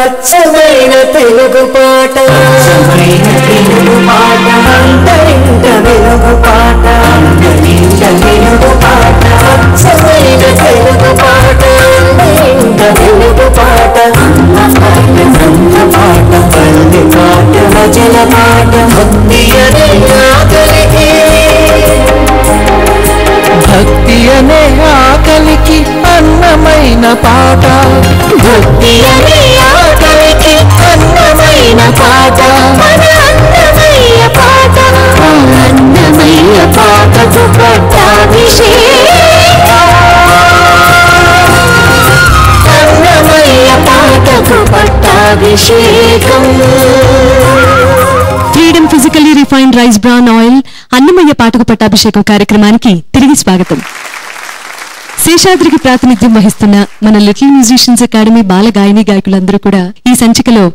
అచ్చమైన తెలుగు పాట అంతరింట వెలుగు పాట తెలుగు పాట అచ్చమైన తెలుగు పాట అంతరింట వెలుగు పాట పాట పల్లె పాట భజన పాట భక్తి అనే ఆకలికి అన్నమైన పాట భక్తి అనే ఆకలికి అన్నమైన పాట అన్నమయ్య పాట అన్నమయ్య పాటకు పట్టాభిషేకం అన్నమయ్య పాటకు పట్టాభిషేకం. Freedom physically refined rice bran oil Annamayya పాటకు పట్టాభిషేకం కార్యక్రమానికి తిరిగి స్వాగతం. శేషాద్రికి ప్రాతినిధ్యం వహిస్తున్న మన లిటిల్ మ్యూజిషియన్స్ అకాడమీ బాల గాయని గాయకులందరూ కూడా ఈ సంచికలో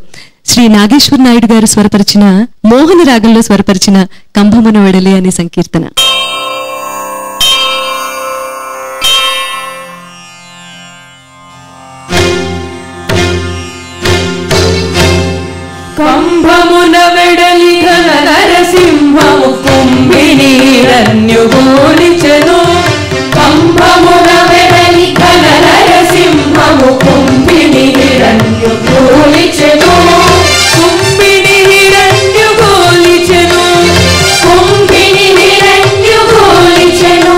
శ్రీ నాగేశ్వర నాయుడు గారు స్వరపరిచిన మోహన రాగంలో స్వరపరిచిన కంభమున వెడలే అనే సంకీర్తన. కంభమున వెడలి ఘన నరసింహము కుంభినీరన్యుగోలిచెను కంభమున వెడలి ఘన నరసింహము కుంభినీరన్యుగోలిచెను కుంభినీరన్యుగోలిచెను కుంభినీరన్యుగోలిచెను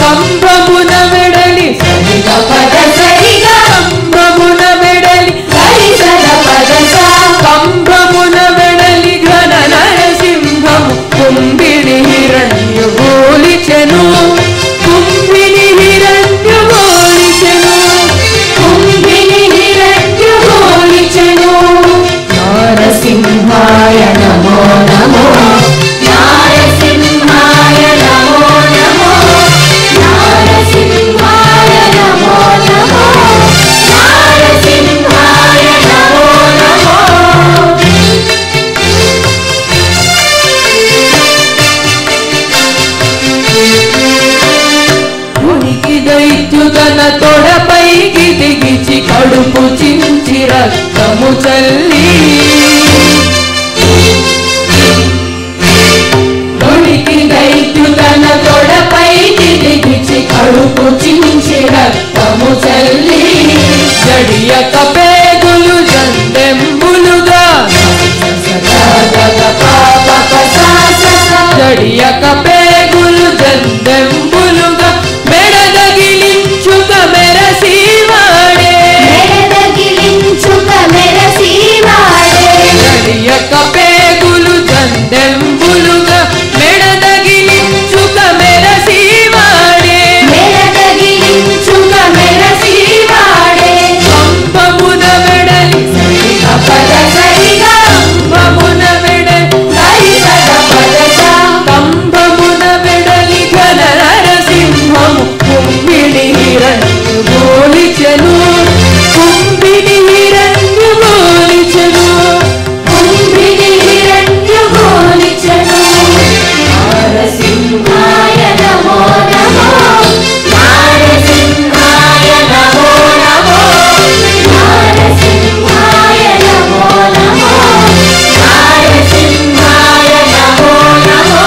కంభమున వెడలి సరిగ పద సరిగ కంభమున వెడలి సరిసద పద కంభమున వెడలి ఘన నరసింహము కుంభినీరన్యుగోలిచెను కుంభినీరన్యుగోలిచెను కుంభినీరన్యుగోలిచెను నారసింహాయ నమో నమో నారసింహాయ నమో నమో నారసింహాయ నమో నమో నారసింహాయ నమో నమో. మునికి దైత్యుతన తొడపైకి దిగిచి కడుపు చించి రక్తము చల్లి మునికి దైత్యుతన తొడపైకి దిగిచి కడుపు చించి రక్తము చల్లి జడియక పేగులు జందెంబులుగా జడియక పేగులు జందెంబులుగా మెడదగిలించుక మెరసీవాడే మెడదగిలించుక మెరసీవాడే జడియక పేగులు జందెంబులుగా మెడదగిలించుక మెరసీవాడే మెడదగిలించుక మెరసీవాడే కంభమున వెడలి సరిగ పద సరిగ కంభమున వెడలి సరిగ పద కంభమున వెడలి ఘన నరసింహము కుంభినీరన్యుగోలిచెను కుంభినీరన్యుగోలిచెను కుంభినీరన్యుగోలిచెను నారసింహాయ నమో నమో నారసింహాయ నమో నమో నారసింహాయ నమో నమో నారసింహాయ నమో నమో.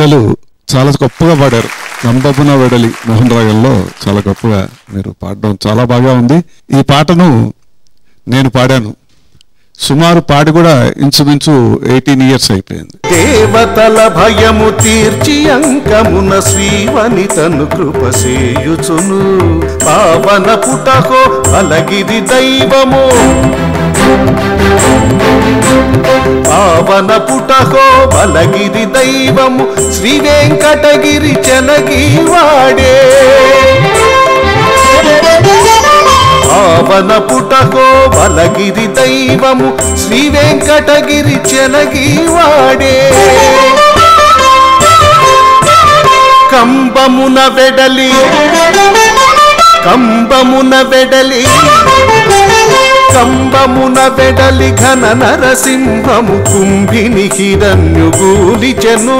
పిల్లలు చాలా గొప్పగా పాడారు. నంబపున వెడలి మోహన్ రాగంలో చాలా గొప్పగా మీరు పాడడం చాలా బాగా ఉంది. ఈ పాటను నేను పాడాను. సుమారు పాడి కూడా ఇంచుమించు 18 years అయిపోయింది. దేవతల భయము తీర్చి అంకమున శ్రీవనితను కృపసేయుచును పావన పుటహో అలగిరి దైవము పావన పుటహో బలగిరి దైవము శ్రీ వెంకటగిరి చెనగి వాడే పావన పుటహో బలగిరి దైవము శ్రీ వెంకటగిరి చెనగి వాడే కంబమున వెడలి కంబమున వెడలి కంబమున వెడలి ఘన నరసింహము కుంభిని హిరణ్యు గూలిచెను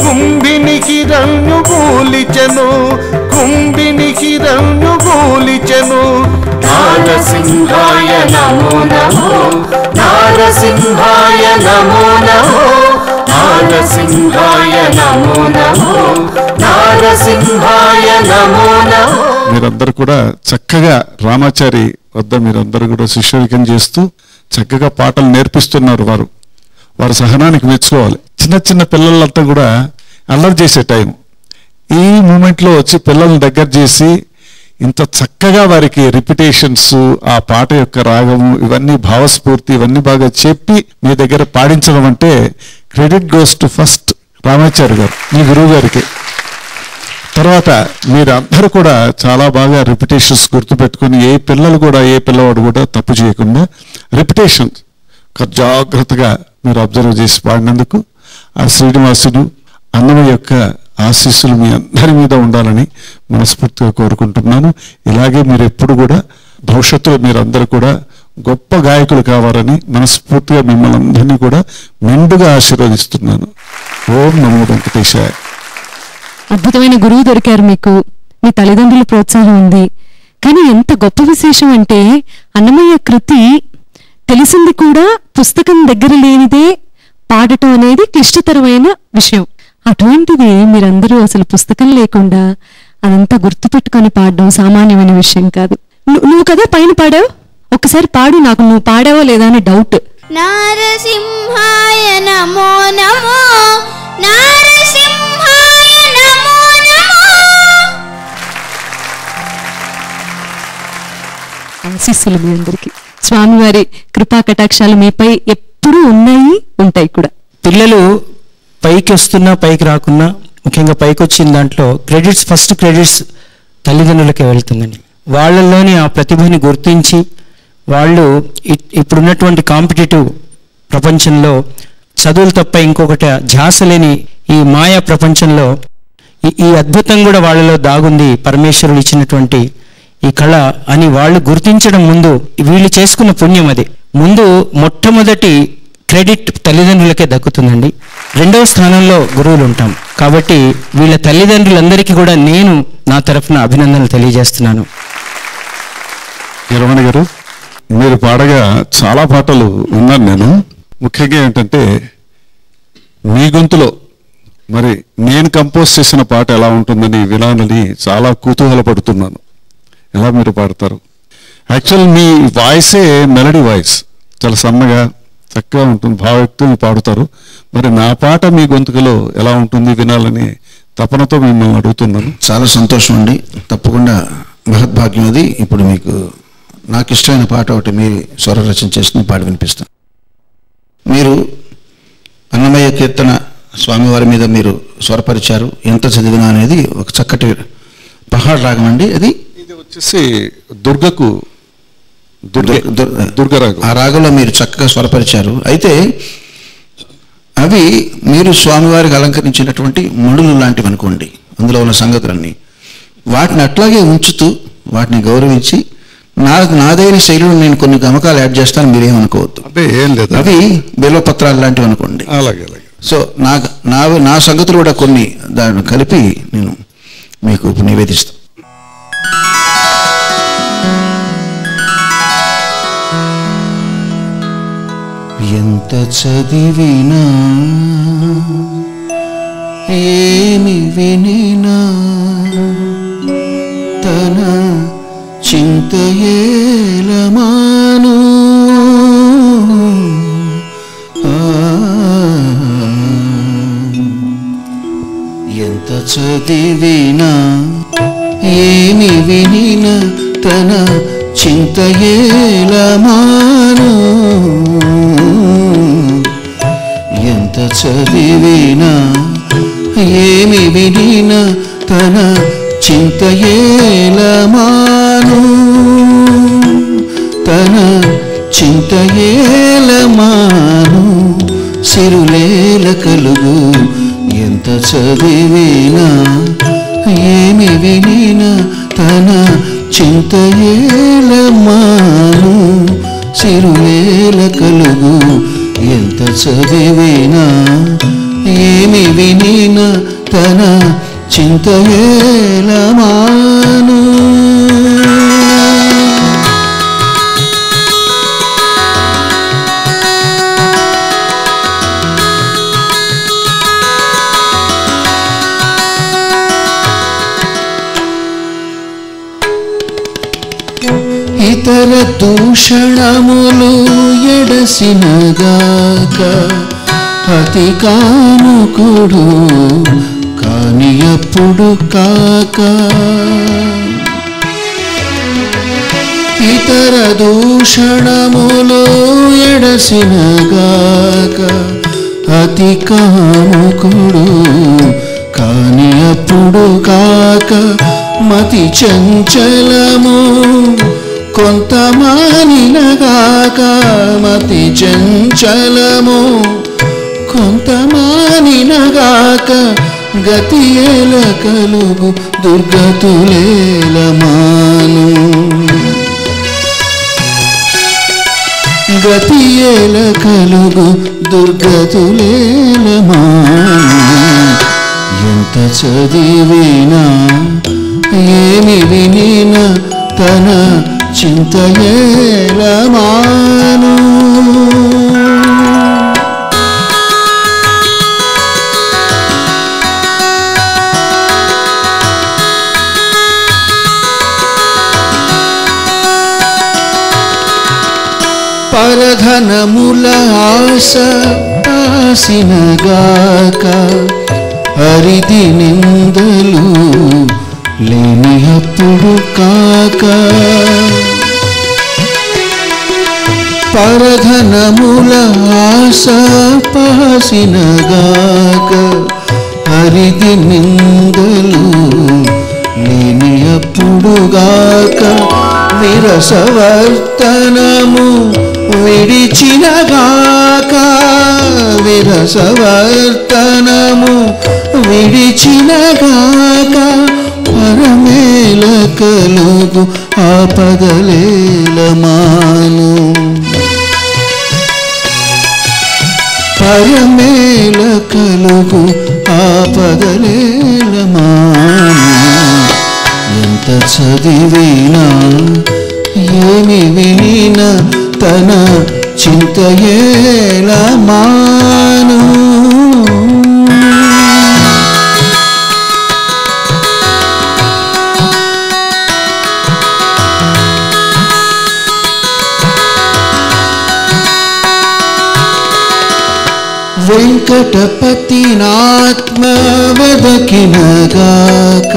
కుంభిని హిరణ్యు గూలిచెను కుంభిని హిరణ్యు గూలిచెను నారసింహాయ నమో నమో నారసింహాయ నమో నమో నారసింహాయ నమో నమో నారసింహాయ నమో నమో. మీరందరూ కూడా చక్కగా రామాచారి వద్ద మీరందరూ కూడా శిష్యరికం చేస్తూ చక్కగా పాటలు నేర్పిస్తున్నారు. వారి సహనానికి మెచ్చుకోవాలి. చిన్న చిన్న పిల్లలంతా కూడా అల్లరి చేసే టైం. ఈ మూమెంట్లో వచ్చి పిల్లల్ని దగ్గర చేసి ఇంత చక్కగా వారికి రిపిటేషన్స్, ఆ పాట యొక్క రాగము, ఇవన్నీ భావస్ఫూర్తి, ఇవన్నీ బాగా చెప్పి మీ దగ్గర పాడించడం అంటే credit goes to first Ramachari గారు, మీ గురువు గారికి. తర్వాత మీరందరూ కూడా చాలా బాగా రిపిటేషన్స్ గుర్తుపెట్టుకుని ఏ పిల్లవాడు కూడా తప్పు చేయకుండా రిపిటేషన్స్ జాగ్రత్తగా మీరు అబ్జర్వ్ చేసి పాడినందుకు ఆ శ్రీనివాసుడు అన్నమయ్య యొక్క ఆశీస్సులు మీ అందరి మీద ఉండాలని మనస్ఫూర్తిగా కోరుకుంటున్నాను. ఇలాగే మీరు ఎప్పుడు కూడా భవిష్యత్తులో మీరందరూ కూడా గొప్ప గాయకులు కావాలని మనస్ఫూర్తిగా మిమ్మల్ని అందరినీ కూడా మెండుగా ఆశీర్వదిస్తున్నాను. ఓం నమో వెంకటేశాయ. అద్భుతమైన గురువు దొరికారు మీకు. మీ తల్లిదండ్రుల ప్రోత్సాహం ఉంది. కానీ ఎంత గొప్ప విశేషం అంటే అన్నమయ్య కృతి తెలిసింది కూడా పుస్తకం దగ్గర లేనిదే పాడటం అనేది క్లిష్టతరమైన విషయం. అటువంటిది మీరందరూ అసలు పుస్తకం లేకుండా అదంతా గుర్తుపెట్టుకొని పాడడం సామాన్యమైన విషయం కాదు. నువ్వు కదా పైన పాడావు, ఒక్కసారి పాడు. నాకు నువ్వు పాడావో లేదా అని డౌట్. నారసింహాయ నమో నమో నారసింహాయ నమో నమో. ఆశీస్సులు మీ అందరికి. స్వామివారి కృపా కటాక్షాలు మీపై ఎప్పుడూ ఉన్నాయి, ఉంటాయి కూడా. పిల్లలు పైకి వస్తున్నా పైకి రాకున్నా, ముఖ్యంగా పైకి వచ్చిన దాంట్లో ఫస్ట్ క్రెడిట్స్ తల్లిదండ్రులకే వెళ్తుందండి. వాళ్ళల్లోని ఆ ప్రతిభని గుర్తించి వాళ్ళు ఇప్పుడున్నటువంటి కాంపిటేటివ్ ప్రపంచంలో చదువులు తప్ప ఇంకొకటి ధ్యాస లేని ఈ మాయా ప్రపంచంలో ఈ అద్భుతం కూడా వాళ్ళలో దాగుంది, పరమేశ్వరుడు ఇచ్చినటువంటి ఈ కళ అని వాళ్ళు గుర్తించడం ముందు వీళ్ళు చేసుకున్న పుణ్యం అది. ముందు మొట్టమొదటి క్రెడిట్ తల్లిదండ్రులకే దక్కుతుందండి. రెండవ స్థానంలో గురువులు ఉంటాం. కాబట్టి వీళ్ళ తల్లిదండ్రులందరికీ కూడా నేను నా తరఫున అభినందనలు తెలియజేస్తున్నాను. రమణ గారు, మీరు పాడగా చాలా పాటలు విన్నాను నేను. ముఖ్యంగా ఏంటంటే మీ గొంతులో మరి నేను కంపోజ్ చేసిన పాట ఎలా ఉంటుందని వినాలని చాలా కుతూహలపడుతున్నాను. ఎలా మీరు పాడతారు? యాక్చువల్ మీ వాయిసే మెలడీ వాయిస్, చాలా సన్నగా చక్కగా ఉంటుంది, భావవ్యక్తులు పాడుతారు. మరి నా పాట మీ గొంతుకలో ఎలా ఉంటుంది వినాలని తపనతో మిమ్మల్ని అడుగుతున్నాను. చాలా సంతోషం అండి, తప్పకుండా మహద్భాగ్యం అది. ఇప్పుడు మీకు నాకు ఇష్టమైన పాట ఒకటి మీ స్వర రచన చేసి పాడి వినిపిస్తాను. మీరు అన్నమయ్య కీర్తన స్వామివారి మీద మీరు స్వరపరిచారు. ఎంత చదివినా అనేది ఒక చక్కటి పహాడ్ రాగం అండి. అది ఇది వచ్చేసి దుర్గరాగం. ఆ రాగంలో మీరు చక్కగా స్వరపరిచారు. అయితే అవి మీరు స్వామివారికి అలంకరించినటువంటి మడులు లాంటివి అనుకోండి. అందులో ఉన్న సంగతులన్నీ వాటిని అట్లాగే ఉంచుతూ వాటిని గౌరవించి నాదైన శైలిలో నేను కొన్ని గమకాలు యాడ్ చేస్తాను, మీరేమనుకోవద్దు. అంటే ఏం లేదు, అవి బెల్వపత్రాలు లాంటివి అనుకోండి. అలాగే. సో నా సంగతులు కూడా కొన్ని దాన్ని కలిపి నేను మీకు నివేదిస్తాను. ఎంత చదివినా ఏమి వినినా తన చింత ఏలమాను ఎంత చదివినా ఏమి వినినా తన చింత ఏలమాను ఎంత చదివినా ఏమి వినినా తన చింత ఏలమాను తన చింత ఏలమాను సిరులేల కలుగు ఎంత చదివినా ఏమి వినినా తన చింత ఏలమాను సిరులేల కలుగు ఎంత చదివినా ఏమి వినినా తన చింత ఏలమాను ఇతర దూషణములు ఎడసినగాక అతి కానుకుడు కాని అప్పుడు కాక ఇతర దూషణములు ఎడసినగాక అతి కానుకుడు కాని అప్పుడు కాక మతి చంచలము కొంత మానినగాక మతి చంచలము కొంత మానినగాక గతి ఏల కలుగు దుర్గతులేలమాను గతి ఏల కలుగు దుర్గతులేలమాను ఎంత చదివినా ఏమి వినినా తన చింత ఏలమాను పరధనముల ఆశ ఆసినగాక అరిది నిందలు లేని అప్పుడు కాక పరధనముల ఆశ పాసినగాక అరిది నిందలు లేని అప్పుడు గాక విరసవర్తనము విడిచినగాక విరసవర్తనము విడిచినగాక పరమేల కలుగు ఆపదలేలమాను పరమేల కలుగు ఆపదలేలమాను ఎంత చదివినా ఏమి వినినా తన చింత ఏలమాను వెంకటపతి నాత్మ వెదకినగాక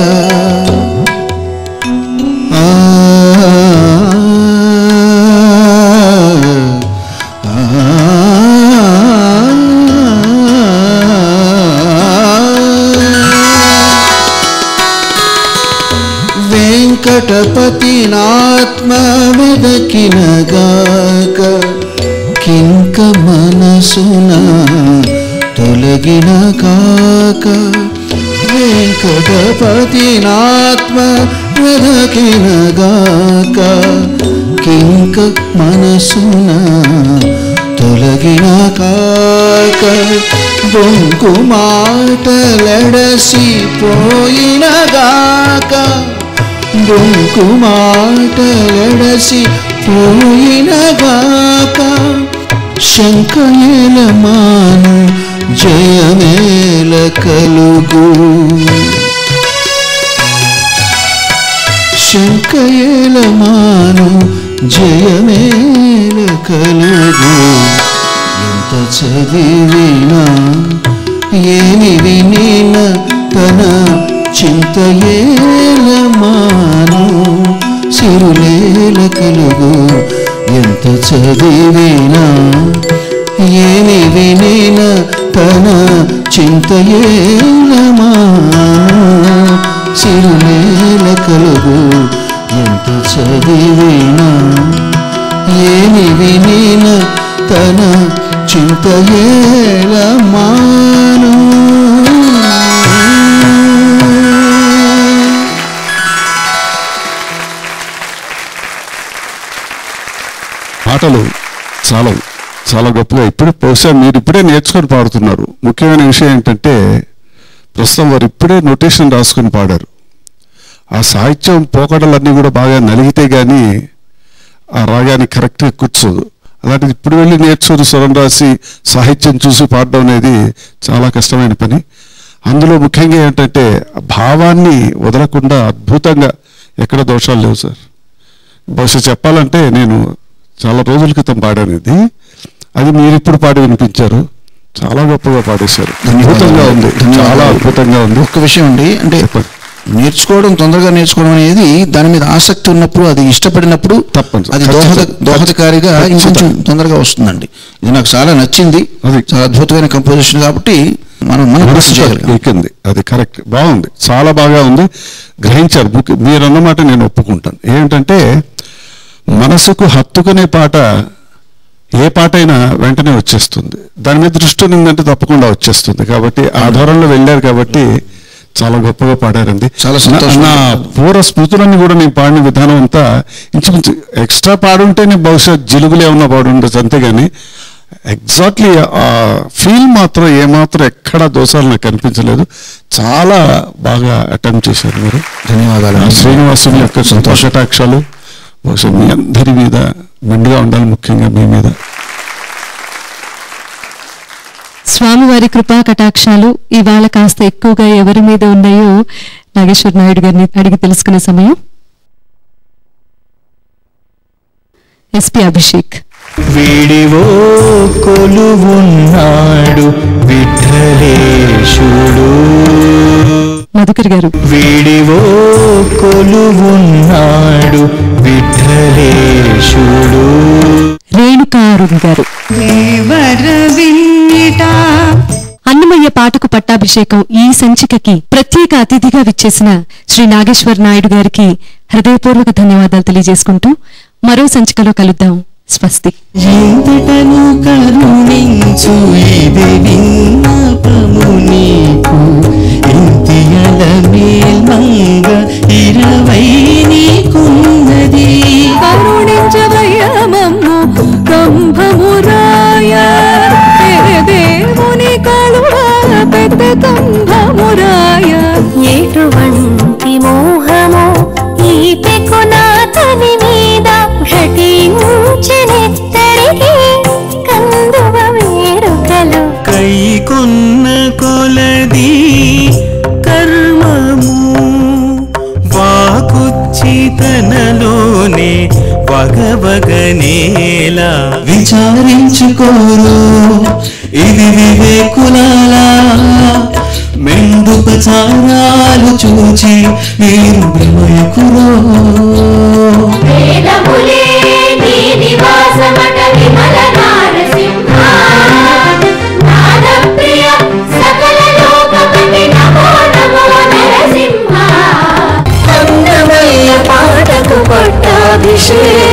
వెంకటపతి నాత్మ వెదకినగాక కింక మనసున తొలగిన కాక వెంకటపతి నాత్మ వెదకినగాక కింక మనసున తొలగిన కాక బొంకు మాటలెడసి పోయినగాక బొంకు మాటలెడసి పోయినగాక శంకయలమాను జయమేల కలుగు శంకయేల మాను జయమేల కలుగు ఎంత చదివినా ఏమి వినిన తన చింతయేల మాను సిరులేల కలుగు ఎంత చదివినా ఏమి వినిన తన చింతయేల మాను సిరులేల కలుగు ఎంత చదివినా ఏమి వినిన తన చింతయేల మాను. పాటలు చాలా చాలా గొప్పగా ఇప్పుడు బహుశా మీరు ఇప్పుడే నేర్చుకొని పాడుతున్నారు. ముఖ్యమైన విషయం ఏంటంటే ప్రస్తుతం వారు ఇప్పుడే నోటేషన్ రాసుకొని పాడారు. ఆ సాహిత్యం పోకడలన్నీ కూడా బాగా నలిగితే కానీ ఆ రాగాన్ని కరెక్ట్గా కూర్చోదు. అలాంటిది ఇప్పుడు వెళ్ళి నేర్చుకుని స్వరం రాసి సాహిత్యం చూసి పాడడం అనేది చాలా కష్టమైన పని. అందులో ముఖ్యంగా ఏంటంటే భావాన్ని వదలకుండా అద్భుతంగా ఎక్కడ దోషాలు లేవు సార్. బహుశా చెప్పాలంటే నేను చాలా రోజుల క్రితం పాడాను ఇది, అది మీరు ఇప్పుడు పాడి వినిపించారు. చాలా గొప్పగా పాడేశారు. అద్భుతంగా ఉంది, చాలా అద్భుతంగా ఉంది. ఒక్క విషయం అండి, అంటే నేర్చుకోవడం తొందరగా నేర్చుకోవడం అనేది దాని మీద ఆసక్తి ఉన్నప్పుడు, అది ఇష్టపడినప్పుడు అది దోహదకారిగా ఇంకొంచెం తొందరగా వస్తుందండి. ఇది నాకు చాలా నచ్చింది, అది చాలా అద్భుతమైన కంపోజిషన్ కాబట్టి మనం ఎక్కింది. అది కరెక్ట్, బాగుంది, చాలా బాగా ఉంది, గ్రహించారు. మీరు అన్నమాట నేను ఒప్పుకుంటాను. ఏంటంటే మనసుకు హత్తుకునే పాట ఏ పాట అయినా వెంటనే వచ్చేస్తుంది. దాని మీద దృష్టి ఉందంటే తప్పకుండా వచ్చేస్తుంది. కాబట్టి ఆ ధోరణిలో వెళ్ళారు కాబట్టి చాలా గొప్పగా పాడారండి. చాలా సంతోషం. నా పూర్వ స్మృతులన్నీ కూడా నేను పాడిన విధానం అంతా ఇంచుమించు ఎక్స్ట్రా పాడుంటేనే బహుశా జిలుగులు ఏమన్నా పాడుండొచ్చు, అంతేగాని ఎగ్జాక్ట్లీ ఆ ఫీల్ మాత్రం ఏమాత్రం ఎక్కడా దోషాలు నాకు కనిపించలేదు. చాలా బాగా అటెంప్ట్ చేశారు మీరు. ధన్యవాదాలు. శ్రీనివాసుని యొక్క సంతోషటాక్షాలు బహుశా మీ అందరి మీద మెండుగా ఉండాలి, ముఖ్యంగా మీ మీద. స్వామివారి కృపా కటాక్షాలు ఇవాళ కాస్త ఎక్కువగా ఎవరి మీద ఉన్నాయో నాగేశ్వర నాయుడు గారిని అడిగి తెలుసుకునే సమయం. ఎస్పి అభిషేక్. విడివో కొలువున్నాడు విఠలేశుడు, మధుకర్ గారు. విడివో కొలువున్నాడు విఠలేశుడు. రేణుకారుణ్ గారు. అన్నమయ్య పాటకు పట్టాభిషేకం ఈ సంచికకి ప్రత్యేక అతిథిగా విచ్చేసిన శ్రీ నాగేశ్వర నాయుడు గారికి హృదయపూర్వక ధన్యవాదాలు తెలియజేసుకుంటూ మరో సంచికలో కలుద్దాం. స్వస్తి. ఎంతటను కరుణించు ఇది విన్నపము నీకు, ఇంతియల మేల్మంగ 20 నీకున్నది. కరుణించవయ్యమమ్ము కంభమురాయ, దేవుని కలువ పెద్ద కంభమురాయ. ఎటువంటి మోహమో ఈ పెకునాథని మీద ఘటించెనెత్తడికి కందువ వేడుకలు. కై కొన్న కొలది కర్మము వాకుచ్చితనలోనే వగవగనేలా. విచారించుకోరు ఇది వివేకులాలా, మెండుపచారాలు చూచి మీరు విమయకురో. వేదములే నీ నివాసమట విమల నారసింహ, నాదప్రియ సకల లోకపతి నమో నమో నరసింహ. అన్నమయ్య పాటకు పట్టాభిషేకం.